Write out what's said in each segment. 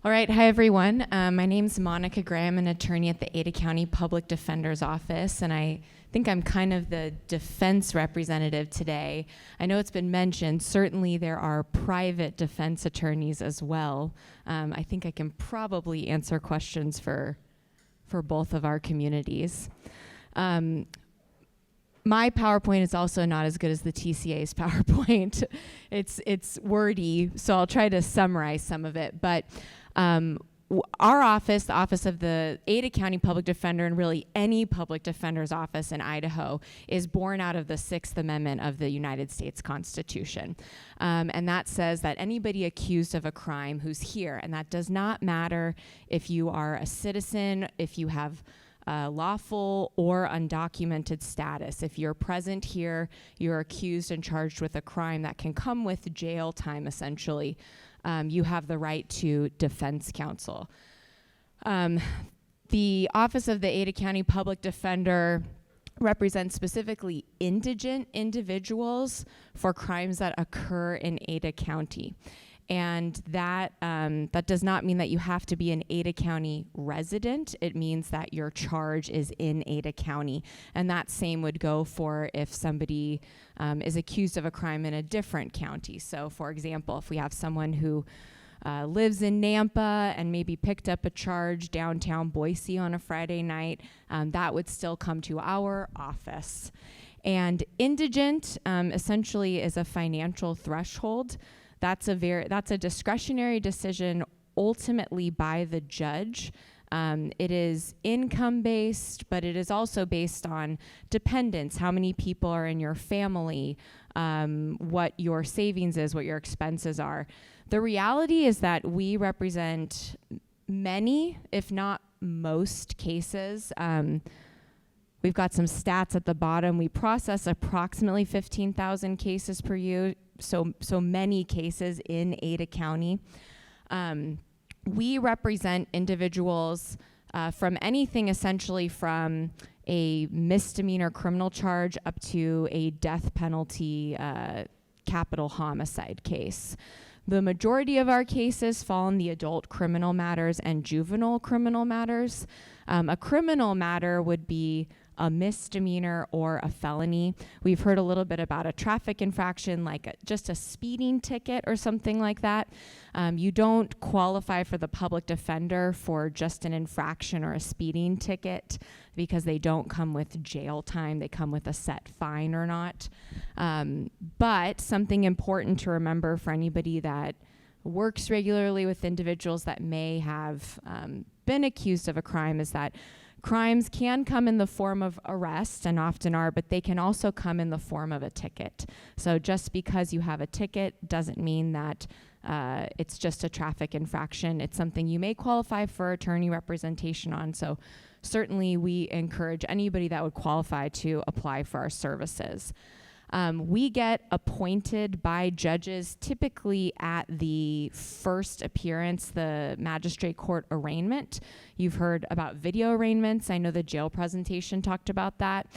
All right, hi everyone. My name's Monica Graham, an attorney at the Ada County Public Defender's Office, and I think I'm kind of the defense representative today. I know it's been mentioned, certainly there are private defense attorneys as well. I think I can probably answer questions for both of our communities. My PowerPoint is also not as good as the TCA's PowerPoint. It's wordy, so I'll try to summarize some of it. But our office, the Office of the Ada County Public Defender, and really any public defender's office in Idaho, is born out of the Sixth Amendment of the United States Constitution. And that says that anybody accused of a crime who's here, and that does not matter if you are a citizen, if you have lawful or undocumented status. If you're present here, you're accused and charged with a crime that can come with jail time, essentially. You have the right to defense counsel. The Office of the Ada County Public Defender represents specifically indigent individuals for crimes that occur in Ada County. And that does not mean that you have to be an Ada County resident. It means that your charge is in Ada County. And that same would go for if somebody is accused of a crime in a different county. So for example, if we have someone who lives in Nampa and maybe picked up a charge downtown Boise on a Friday night, that would still come to our office. And indigent essentially is a financial threshold. That's a discretionary decision ultimately by the judge. It is income-based, but it is also based on dependents, how many people are in your family, what your savings is, what your expenses are. The reality is that we represent many, if not most cases. We've got some stats at the bottom. We process approximately 15,000 cases per year. So many cases in Ada County. We represent individuals from anything essentially from a misdemeanor criminal charge up to a death penalty capital homicide case. The majority of our cases fall in the adult criminal matters and juvenile criminal matters. A criminal matter would be a misdemeanor or a felony. We've heard a little bit about a traffic infraction, like just a speeding ticket or something like that. You don't qualify for the public defender for just an infraction or a speeding ticket because they don't come with jail time. They come with a set fine or not. But something important to remember for anybody that works regularly with individuals that may have been accused of a crime is that crimes can come in the form of arrest and often are, but they can also come in the form of a ticket. So just because you have a ticket doesn't mean that it's just a traffic infraction. It's something you may qualify for attorney representation on. So certainly we encourage anybody that would qualify to apply for our services. We get appointed by judges typically at the first appearance, the magistrate court arraignment. You've heard about video arraignments. I know the jail presentation talked about that.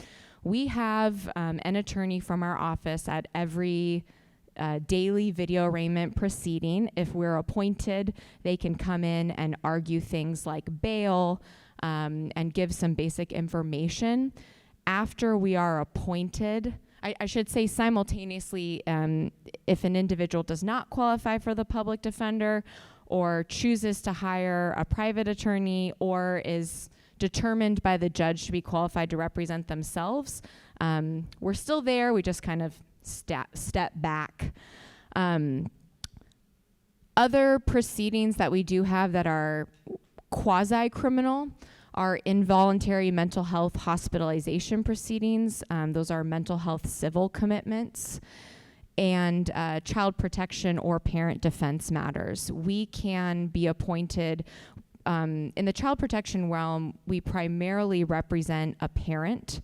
We have an attorney from our office at every daily video arraignment proceeding. If we're appointed, they can come in and argue things like bail and give some basic information. After we are appointed, I should say simultaneously, if an individual does not qualify for the public defender or chooses to hire a private attorney or is determined by the judge to be qualified to represent themselves, we're still there. We just kind of step back. Other proceedings that we do have that are quasi-criminal are involuntary mental health hospitalization proceedings. Those are mental health civil commitments, and child protection or parent defense matters. We can be appointed in the child protection realm. We primarily represent a parent.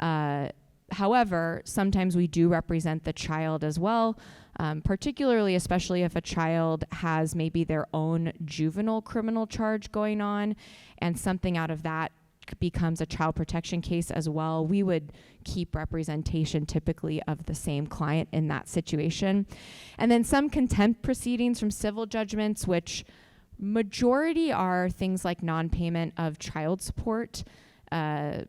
However, sometimes we do represent the child as well, particularly especially if a child has maybe their own juvenile criminal charge going on and something out of that becomes a child protection case as well. We would keep representation typically of the same client in that situation. And then some contempt proceedings from civil judgments, which Majority are things like non-payment of child support.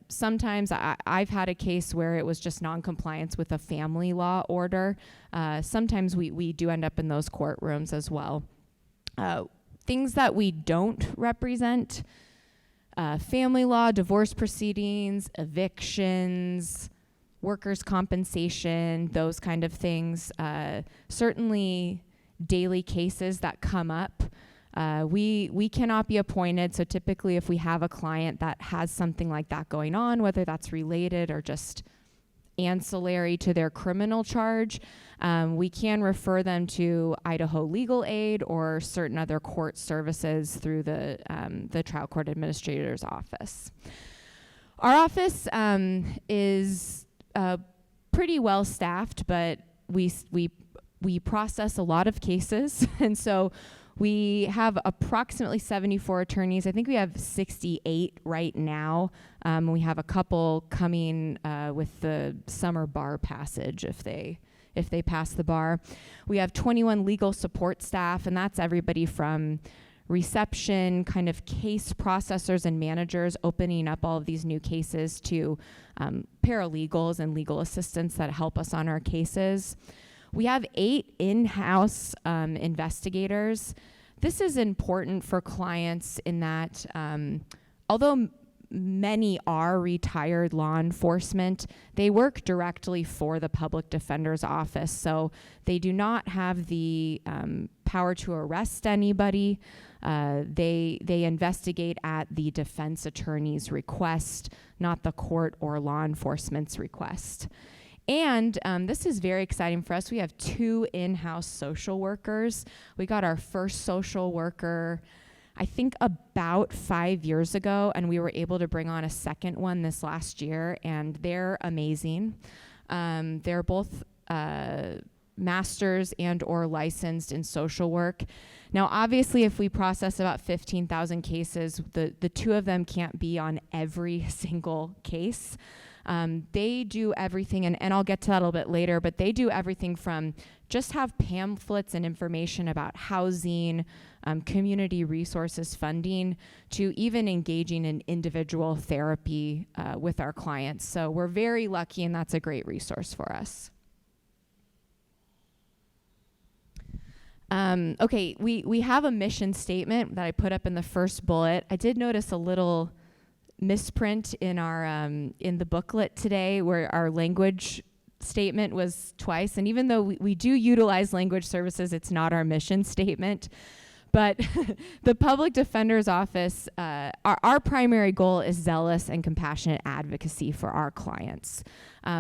Sometimes I've had a case where it was just non-compliance with a family law order. Sometimes we do end up in those courtrooms as well. Things that we don't represent, family law, divorce proceedings, evictions, workers' compensation, those kind of things. Certainly daily cases that come up. We cannot be appointed, so typically if we have a client that has something like that going on, whether that's related or just ancillary to their criminal charge, we can refer them to Idaho Legal Aid or certain other court services through the trial court administrator's office. Our office is pretty well staffed, but we process a lot of cases, and so we have approximately 74 attorneys. I think we have 68 right now. We have a couple coming with the summer bar passage if they pass the bar. We have 21 legal support staff, and that's everybody from reception, kind of case processors and managers opening up all of these new cases to paralegals and legal assistants that help us on our cases. We have 8 in-house investigators. This is important for clients in that although many are retired law enforcement, they work directly for the public defender's office, so they do not have the power to arrest anybody. They investigate at the defense attorney's request, not the court or law enforcement's request. And this is very exciting for us. We have 2 in-house social workers. We got our first social worker, I think about 5 years ago, and we were able to bring on a second one this last year, and they're amazing. They're both masters and or licensed in social work. Now, obviously, if we process about 15,000 cases, the 2 of them can't be on every single case. They do everything, and I'll get to that a little bit later, but they do everything from just have pamphlets and information about housing, community resources funding, to even engaging in individual therapy with our clients. So we're very lucky, and that's a great resource for us. Okay, we have a mission statement that I put up in the first bullet. I did notice a little misprint in our in the booklet today where our language statement was twice, and even though we do utilize language services, it's not our mission statement. But the Public Defender's Office, our primary goal is zealous and compassionate advocacy for our clients.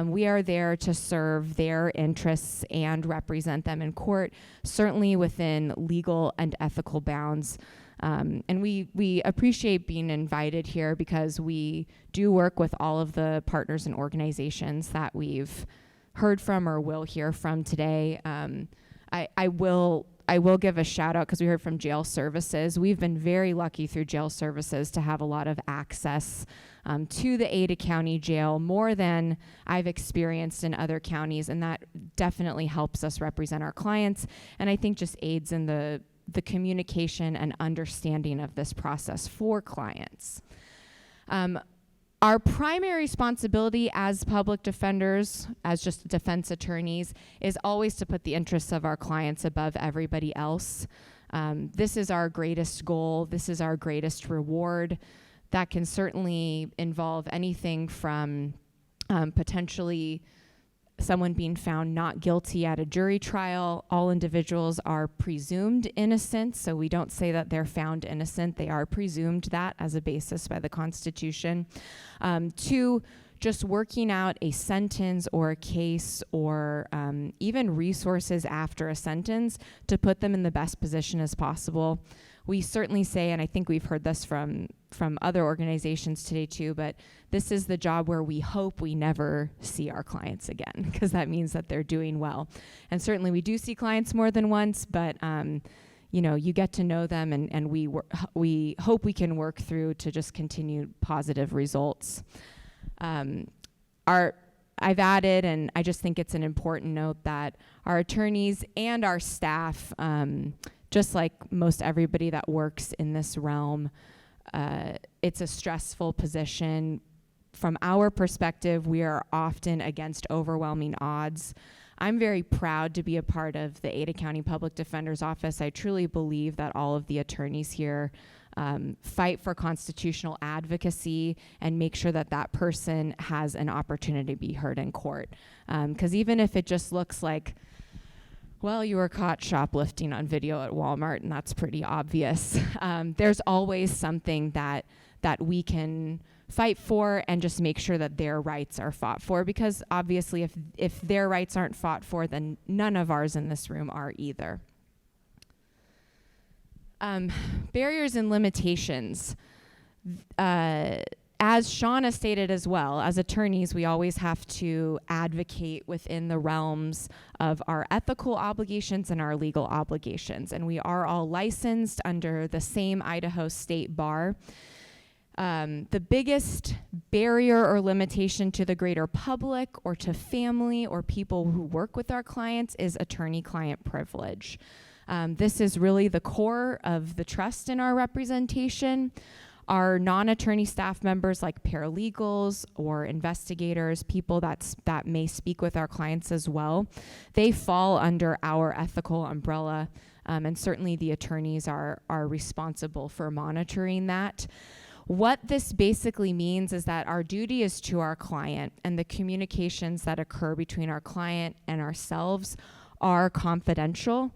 We are there to serve their interests and represent them in court, certainly within legal and ethical bounds. And we appreciate being invited here because we do work with all of the partners and organizations that we've heard from or will hear from today. I will give a shout out because we heard from Jail Services. We've been very lucky through Jail Services to have a lot of access to the Ada County Jail, more than I've experienced in other counties, and that definitely helps us represent our clients, and I think just aids in the communication and understanding of this process for clients. Our primary responsibility as public defenders, as just defense attorneys, is always to put the interests of our clients above everybody else. This is our greatest goal. This is our greatest reward. That can certainly involve anything from potentially someone being found not guilty at a jury trial. All individuals are presumed innocent, so we don't say that they're found innocent. They are presumed that as a basis by the Constitution. To just working out a sentence or a case or even resources after a sentence to put them in the best position as possible. We certainly say, and I think we've heard this from other organizations today too, but this is the job where we hope we never see our clients again, because that means that they're doing well. And certainly we do see clients more than once, but you get to know them, and we hope we can work through to just continue positive results. I've added, and I just think it's an important note, that our attorneys and our staff just like most everybody that works in this realm, it's a stressful position. From our perspective, we are often against overwhelming odds. I'm very proud to be a part of the Ada County Public Defender's Office. I truly believe that all of the attorneys here fight for constitutional advocacy and make sure that that person has an opportunity to be heard in court. Because even if it just looks like, well, you were caught shoplifting on video at Walmart, and that's pretty obvious. There's always something that we can fight for and just make sure that their rights are fought for, because obviously if their rights aren't fought for, then none of ours in this room are either. Barriers and limitations. As Shauna stated as well, as attorneys, we always have to advocate within the realms of our ethical obligations and our legal obligations. And we are all licensed under the same Idaho State Bar. The biggest barrier or limitation to the greater public or to family or people who work with our clients is attorney-client privilege. This is really the core of the trust in our representation. Our non-attorney staff members like paralegals or investigators, people that may speak with our clients as well, they fall under our ethical umbrella, and certainly the attorneys are responsible for monitoring that. What this basically means is that our duty is to our client, and the communications that occur between our client and ourselves are confidential.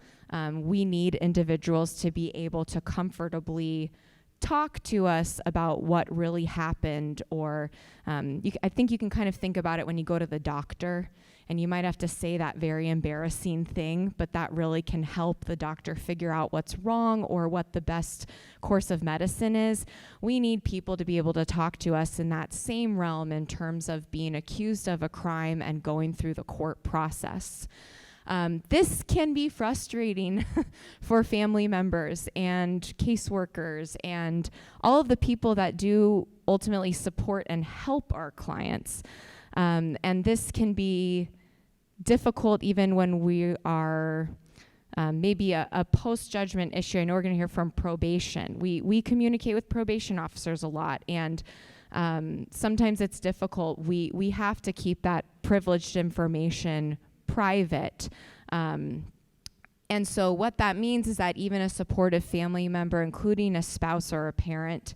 We need individuals to be able to comfortably talk to us about what really happened, or I think you can kind of think about it when you go to the doctor and you might have to say that very embarrassing thing, but that really can help the doctor figure out what's wrong or what the best course of medicine is. We need people to be able to talk to us in that same realm in terms of being accused of a crime and going through the court process. This can be frustrating for family members and caseworkers and all of the people that do ultimately support and help our clients. And this can be difficult even when we are maybe a post-judgment issue. I know we're going to hear from probation. We communicate with probation officers a lot, and sometimes it's difficult. We have to keep that privileged information private. And so what that means is that even a supportive family member, including a spouse or a parent,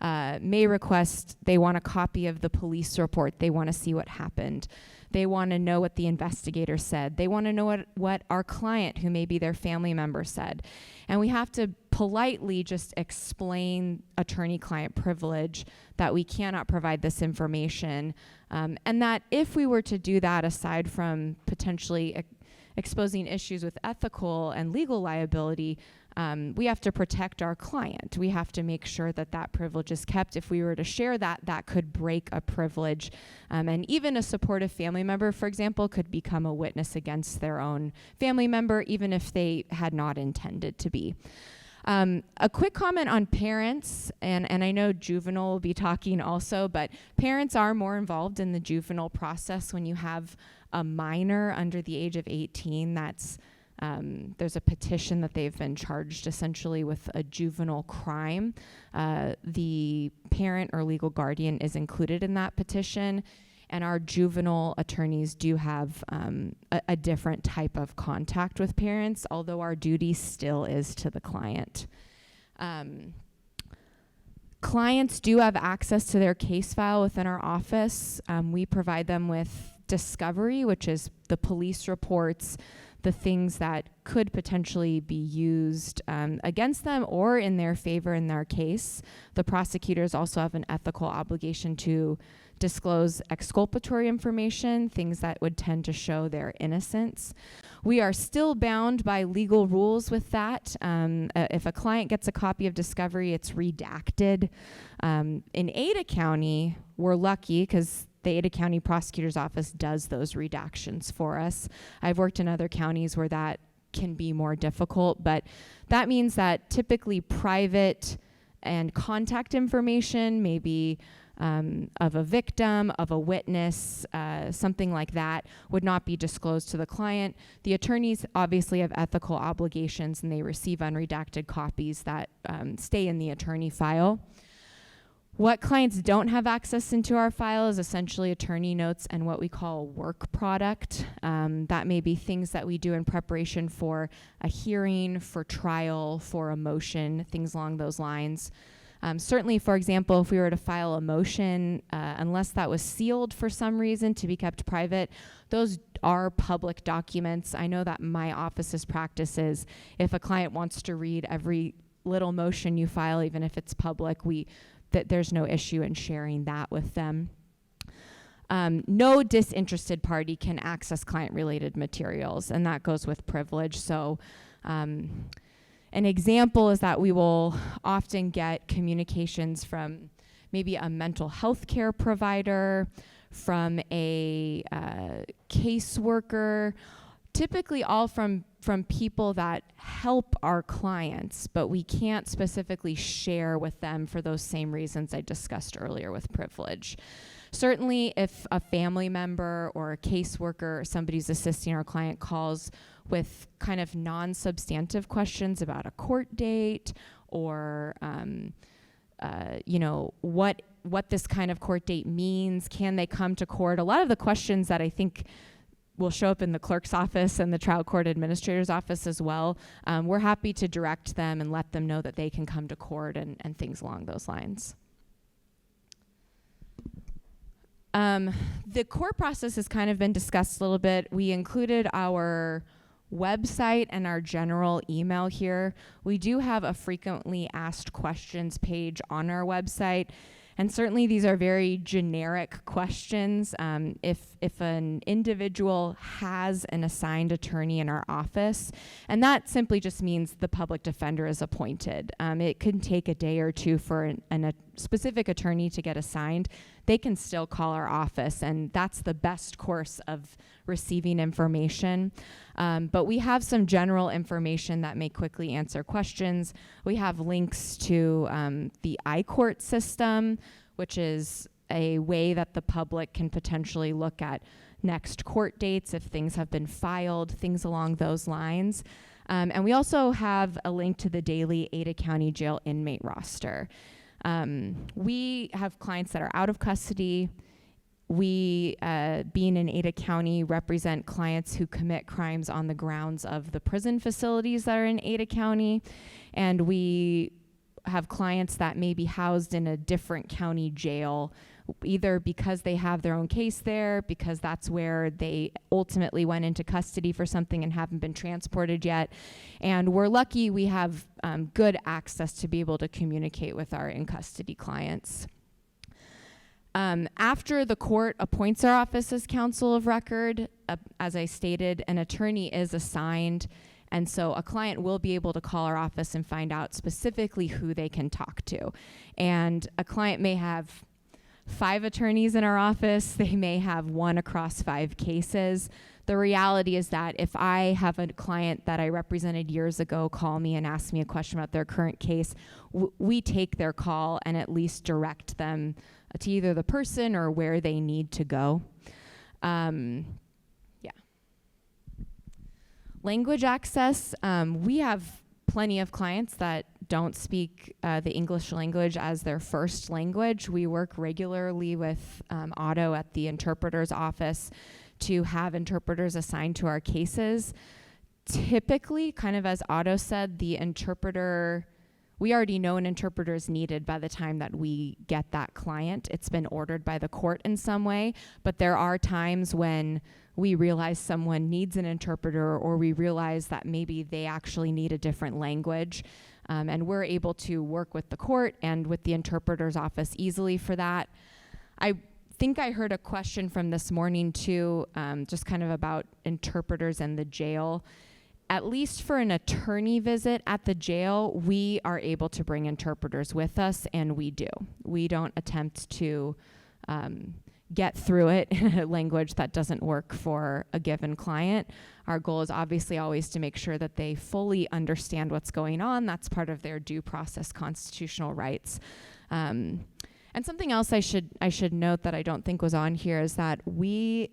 may request they want a copy of the police report. They want to see what happened. They want to know what the investigator said. They want to know what our client, who may be their family member, said. And we have to politely just explain attorney-client privilege, that we cannot provide this information, and that if we were to do that, aside from potentially exposing issues with ethical and legal liability, we have to protect our client. We have to make sure that that privilege is kept. If we were to share that, that could break a privilege. And even a supportive family member, for example, could become a witness against their own family member, even if they had not intended to be. A quick comment on parents, and I know juvenile will be talking also, but parents are more involved in the juvenile process. When you have a minor under the age of 18, there's a petition that they've been charged essentially with a juvenile crime. The parent or legal guardian is included in that petition, and our juvenile attorneys do have a different type of contact with parents, although our duty still is to the client. Clients do have access to their case file within our office. We provide them with discovery, which is the police reports, the things that could potentially be used against them or in their favor in their case. The prosecutors also have an ethical obligation to disclose exculpatory information, things that would tend to show their innocence. We are still bound by legal rules with that. If a client gets a copy of discovery, it's redacted. In Ada County, we're lucky because the Ada County Prosecutor's Office does those redactions for us. I've worked in other counties where that can be more difficult, but that means that typically private and contact information, maybe of a victim, of a witness, something like that would not be disclosed to the client. The attorneys obviously have ethical obligations, and they receive unredacted copies that stay in the attorney file. What clients don't have access into our file is essentially attorney notes and what we call work product. That may be things that we do in preparation for a hearing, for trial, for a motion, things along those lines. Certainly, for example, if we were to file a motion, unless that was sealed for some reason to be kept private, those are public documents. I know that my office's practice is if a client wants to read every little motion you file, even if it's public, there's no issue in sharing that with them. No disinterested party can access client-related materials, and that goes with privilege. So an example is that we will often get communications from maybe a mental health care provider, from a caseworker, typically all from people that help our clients, but we can't specifically share with them for those same reasons I discussed earlier with privilege. Certainly, if a family member or a caseworker or somebody who's assisting our client calls with kind of non-substantive questions about a court date or what this kind of court date means, can they come to court? A lot of the questions that I think will show up in the clerk's office and the trial court administrator's office as well. We're happy to direct them and let them know that they can come to court and things along those lines. The court process has kind of been discussed a little bit. We included our website and our general email here. We do have a frequently asked questions page on our website. And certainly these are very generic questions. If an individual has an assigned attorney in our office, and that simply just means the public defender is appointed. It can take a day or two for a specific attorney to get assigned. They can still call our office, and that's the best course of receiving information. But we have some general information that may quickly answer questions. We have links to the iCourt system, which is a way that the public can potentially look at next court dates if things have been filed, things along those lines. And we also have a link to the daily Ada County Jail inmate roster. We have clients that are out of custody. We, being in Ada County, represent clients who commit crimes on the grounds of the prison facilities that are in Ada County. And we have clients that may be housed in a different county jail, either because they have their own case there, because that's where they ultimately went into custody for something and haven't been transported yet. And we're lucky we have good access to be able to communicate with our in-custody clients. After the court appoints our office as counsel of record, as I stated, an attorney is assigned, and so a client will be able to call our office and find out specifically who they can talk to. And a client may have 5 attorneys in our office. They may have one across 5 cases. The reality is that if I have a client that I represented years ago call me and ask me a question about their current case, we take their call and at least direct them to either the person or where they need to go. Language access, we have plenty of clients that don't speak the English language as their first language. We work regularly with Otto at the interpreter's office to have interpreters assigned to our cases. Typically, kind of as Otto said, the interpreter, we already know an interpreter is needed by the time that we get that client. It's been ordered by the court in some way, but there are times when we realize someone needs an interpreter, or we realize that maybe they actually need a different language. And we're able to work with the court and with the interpreter's office easily for that. I think I heard a question from this morning too, just kind of about interpreters and the jail. At least for an attorney visit at the jail, we are able to bring interpreters with us, and we do. We don't attempt to get through it in a language that doesn't work for a given client. Our goal is obviously always to make sure that they fully understand what's going on. That's part of their due process constitutional rights. And something else I should note that I don't think was on here is that we,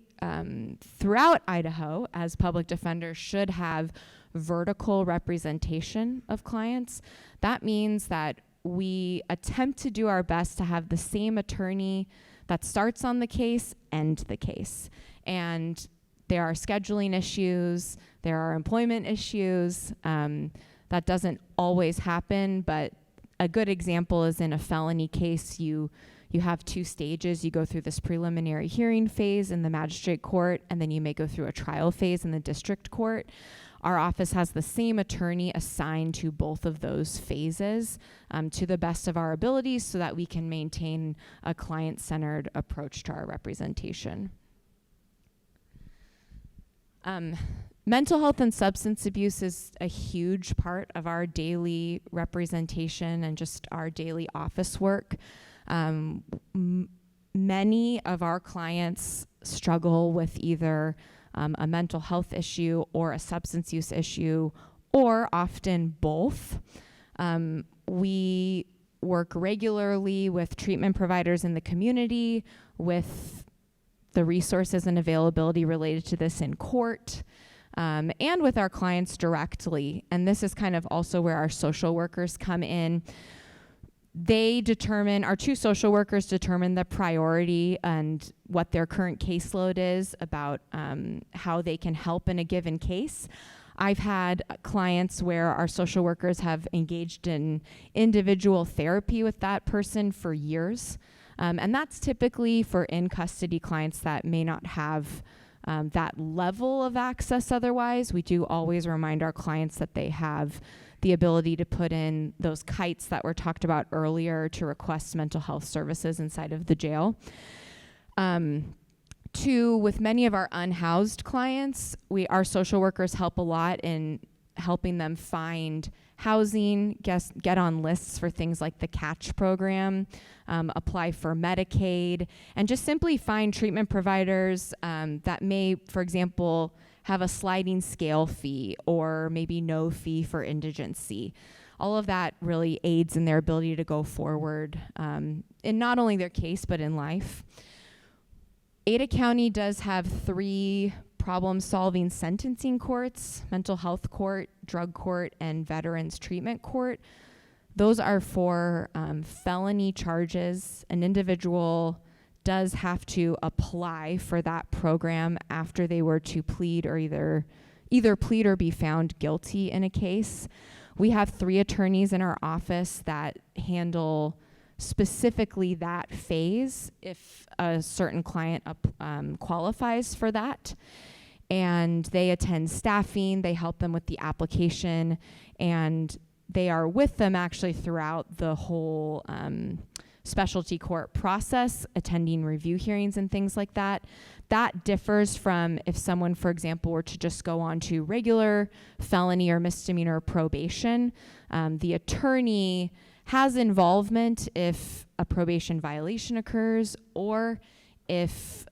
throughout Idaho, as public defenders, should have vertical representation of clients. That means that we attempt to do our best to have the same attorney that starts on the case end the case. And there are scheduling issues, there are employment issues. That doesn't always happen, but a good example is in a felony case, you have 2 stages. You go through this preliminary hearing phase in the magistrate court, and then you may go through a trial phase in the district court. Our office has the same attorney assigned to both of those phases to the best of our abilities so that we can maintain a client-centered approach to our representation. Mental health and substance abuse is a huge part of our daily representation and just our daily office work. Many of our clients struggle with either a mental health issue or a substance use issue, or often both. We work regularly with treatment providers in the community, with the resources and availability related to this in court, and with our clients directly. And this is kind of also where our social workers come in. Our 2 social workers determine the priority and what their current caseload is about how they can help in a given case. I've had clients where our social workers have engaged in individual therapy with that person for years. And that's typically for in-custody clients that may not have that level of access otherwise. We do always remind our clients that they have the ability to put in those kites that were talked about earlier to request mental health services inside of the jail. 2, with many of our unhoused clients, our social workers help a lot in helping them find housing, get on lists for things like the CATCH program, apply for Medicaid, and just simply find treatment providers that may, for example, have a sliding scale fee or maybe no fee for indigency. All of that really aids in their ability to go forward in not only their case, but in life. Ada County does have 3 problem-solving sentencing courts: mental health court, drug court, and veterans treatment court. Those are for felony charges. An individual does have to apply for that program after they were to plead or either plead or be found guilty in a case. We have 3 attorneys in our office that handle specifically that phase if a certain client qualifies for that. And they attend staffing, they help them with the application, and they are with them actually throughout the whole specialty court process, attending review hearings and things like that. That differs from if someone, for example, were to just go on to regular felony or misdemeanor probation. The attorney has involvement if a probation violation occurs, or if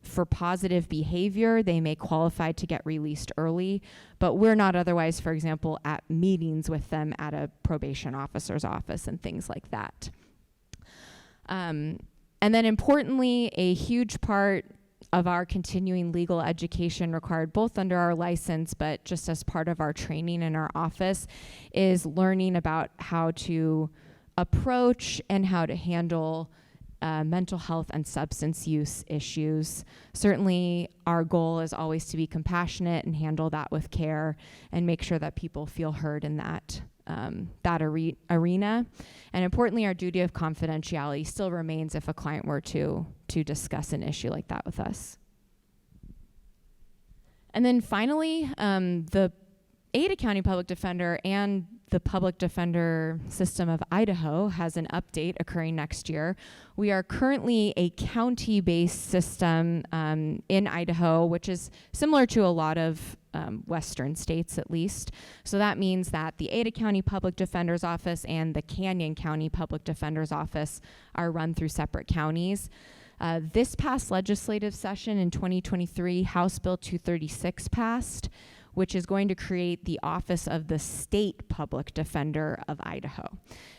for positive behavior, they may qualify to get released early, but we're not otherwise, for example, at meetings with them at a probation officer's office and things like that. And then importantly, a huge part of our continuing legal education required both under our license, but just as part of our training in our office, is learning about how to approach and how to handle mental health and substance use issues. Certainly, our goal is always to be compassionate and handle that with care and make sure that people feel heard in that arena. And importantly, our duty of confidentiality still remains if a client were to discuss an issue like that with us. And then finally, the Ada County Public Defender and the Public Defender System of Idaho has an update occurring next year. We are currently a county-based system in Idaho, which is similar to a lot of western states at least. So that means that the Ada County Public Defender's Office and the Canyon County Public Defender's Office are run through separate counties. This past legislative session in 2023, House Bill 236 passed, which is going to create the Office of the State Public Defender of Idaho.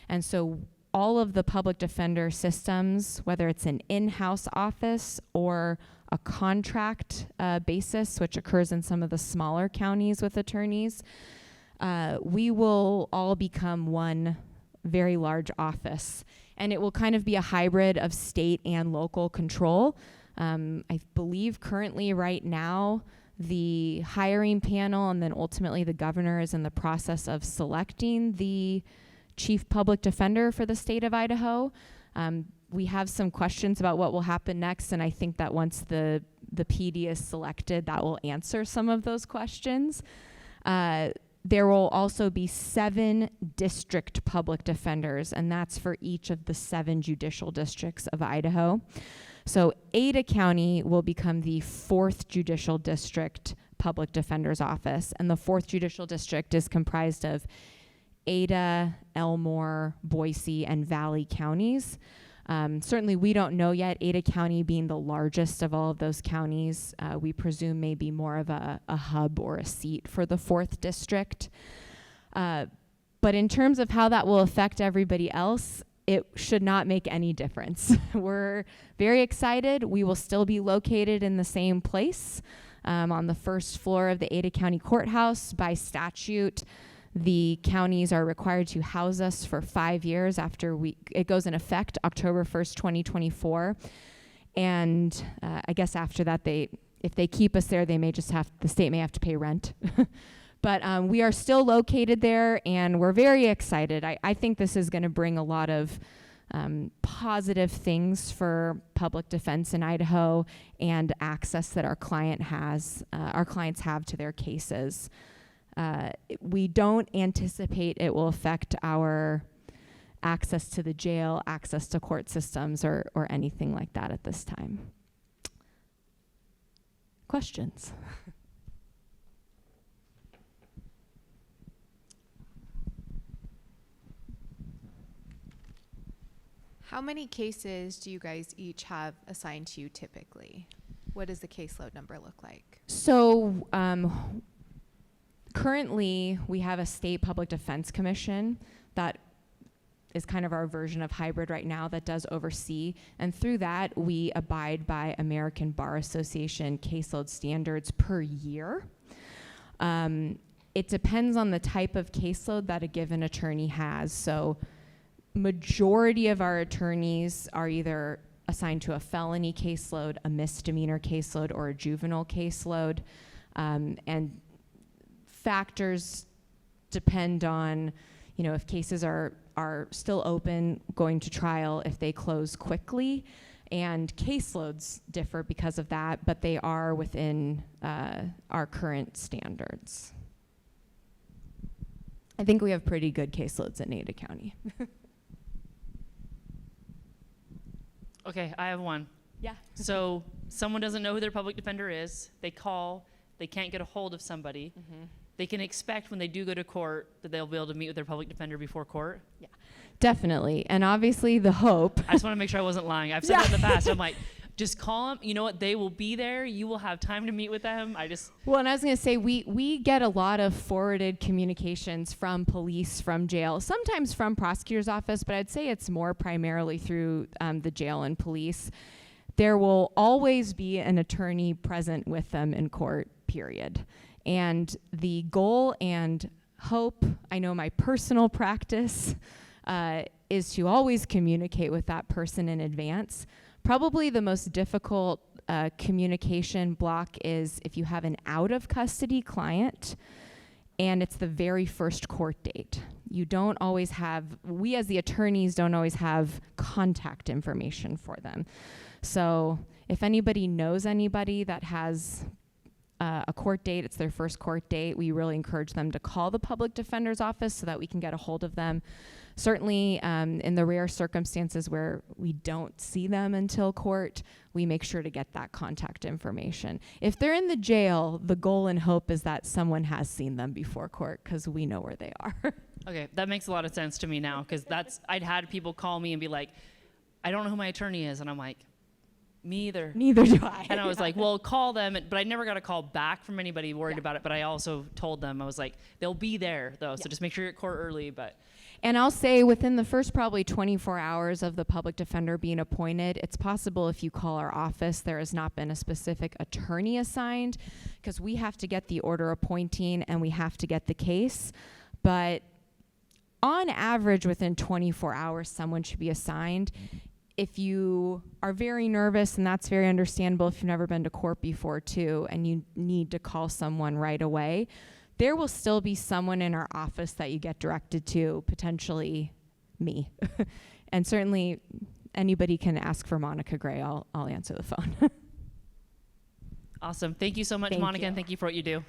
And so all of the public defender systems, whether it's an in-house office or a contract basis, which occurs in some of the smaller counties with attorneys, we will all become one very large office. And it will kind of be a hybrid of state and local control. I believe currently right now, the hiring panel and then ultimately the governor is in the process of selecting the chief public defender for the state of Idaho. We have some questions about what will happen next, and I think that once the PD is selected, that will answer some of those questions. There will also be 7 district public defenders, and that's for each of the 7 judicial districts of Idaho. So Ada County will become the 4th judicial district public defender's office, and the 4th judicial district is comprised of Ada, Elmore, Boise, and Valley counties. Certainly we don't know yet, Ada County being the largest of all of those counties, we presume may be more of a hub or a seat for the 4th district. But in terms of how that will affect everybody else, it should not make any difference. We're very excited. We will still be located in the same place on the 1st floor of the Ada County Courthouse. By statute, the counties are required to house us for 5 years after it goes in effect October 1st, 2024. And I guess after that, if they keep us there, the state may have to pay rent. But we are still located there, and we're very excited. I think this is going to bring a lot of positive things for public defense in Idaho and access that our clients have to their cases. We don't anticipate it will affect our access to the jail, access to court systems, or anything like that at this time. Questions? How many cases do you guys each have assigned to you typically? What does the caseload number look like? So currently we have a state public defense commission that is kind of our version of hybrid right now that does oversee. And through that, we abide by American Bar Association caseload standards per year. It depends on the type of caseload that a given attorney has. So majority of our attorneys are either assigned to a felony caseload, a misdemeanor caseload, or a juvenile caseload. And factors depend on, if cases are still open, going to trial, if they close quickly. And caseloads differ because of that, but they are within our current standards. I think we have pretty good caseloads in Ada County. Okay, I have one. Yeah. So someone doesn't know who their public defender is. They call. They can't get a hold of somebody. Mm-hmm. They can expect when they do go to court that they'll be able to meet with their public defender before court. Yeah, definitely. And obviously the hope. I just want to make sure I wasn't lying. I've said that in the past. I'm like, just call them. You know what? They will be there. You will have time to meet with them. Well, and I was going to say, we get a lot of forwarded communications from police, from jail, sometimes from prosecutor's office, but I'd say it's more primarily through the jail and police. There will always be an attorney present with them in court, period. And the goal and hope, I know my personal practice, is to always communicate with that person in advance. Probably the most difficult communication block is if you have an out-of-custody client and it's the very first court date. We as the attorneys don't always have contact information for them. So if anybody knows anybody that has a court date, it's their first court date, we really encourage them to call the public defender's office so that we can get a hold of them. Certainly, in the rare circumstances where we don't see them until court, we make sure to get that contact information. If they're in the jail, the goal and hope is that someone has seen them before court because we know where they are. Okay, that makes a lot of sense to me now because I'd had people call me and be like, I don't know who my attorney is. And I'm like, me either. Neither do I. And I was like, well, call them. But I never got a call back from anybody worried about it. But I also told them, I was like, they'll be there, though. So just make sure you're at court early. But And I'll say within the first probably 24 hours of the public defender being appointed, it's possible if you call our office, there has not been a specific attorney assigned, because we have to get the order appointing and we have to get the case. But on average, within 24 hours, someone should be assigned. If you are very nervous, and that's very understandable if you've never been to court before too, and you need to call someone right away, there will still be someone in our office that you get directed to, potentially me. And certainly anybody can ask for Monica Gray. I'll answer the phone. awesome. Thank you so much, Thank Monica, you. and thank you for what you do.